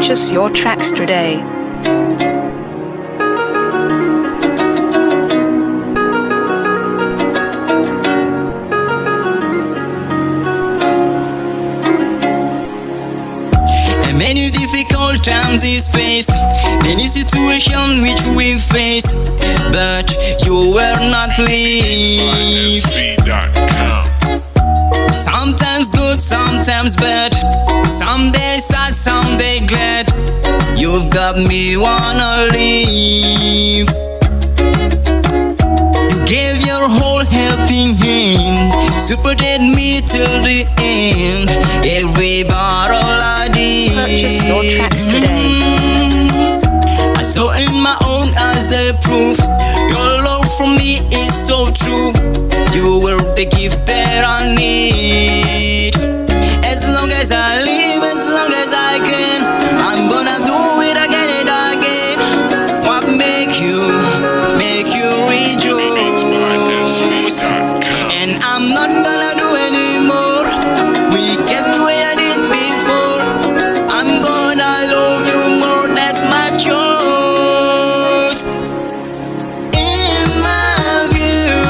Purchase your tracks today. Many difficult times is faced, many situations which we faced, but you were not leave. Sometimes good, sometimes bad, some days sad, some days glad. You've got me wanna leave. You gave your whole helping hand, supported me till the end. Every battle I did. Purchase your tracks today. I saw in my own eyes the proof. Your love for me is so true. You were the gift that I need. As long as I live, as long as I can, I'm gonna do it again and again. What make you rejoice? And I'm not gonna do anymore. We get the way I did before. I'm gonna love you more, that's my choice. In my view,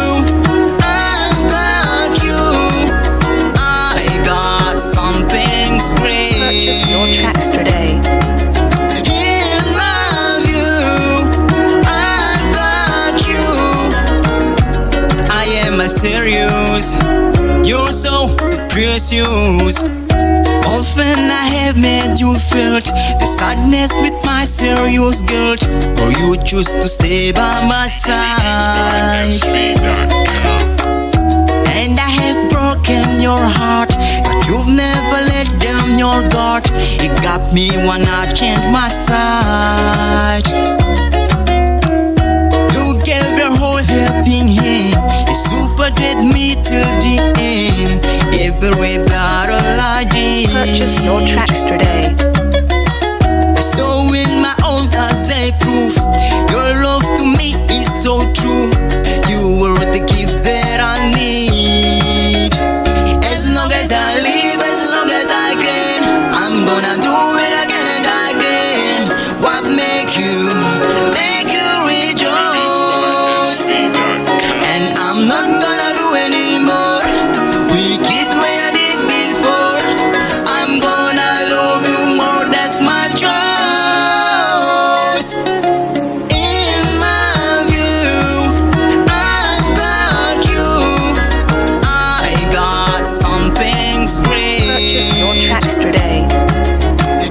I've got you. I got some things great. Purchase your tracks today. In my view, I've got you. I am serious. You're so precious. Often I have made you felt the sadness with my serious guilt, or you choose to stay by my side. And I have broken your heart, but you've never let down your guard. You got me wanna change my side. You gave your whole helping hand, you supported me till the end. Every battle I did. Purchase your tracks today. I saw in my own eyes they proof. Your love to me is so true. You were the gift that I need. As long as I live, as long as I can, I'm gonna do it again and again. What make you rejoice? And I'm not gonna do anymore. We get the way I did before. I'm gonna love you more, that's my choice. In my view, I've got you. I got some things great. Purchase your tracks today.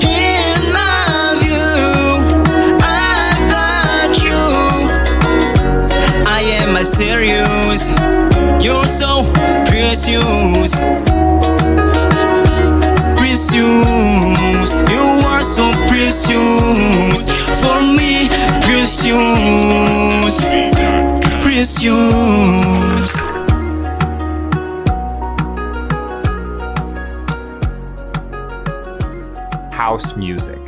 In my view, I've got you. I am serious. You're so precious. Precious. You are so precious. For me, precious. Precious. House music.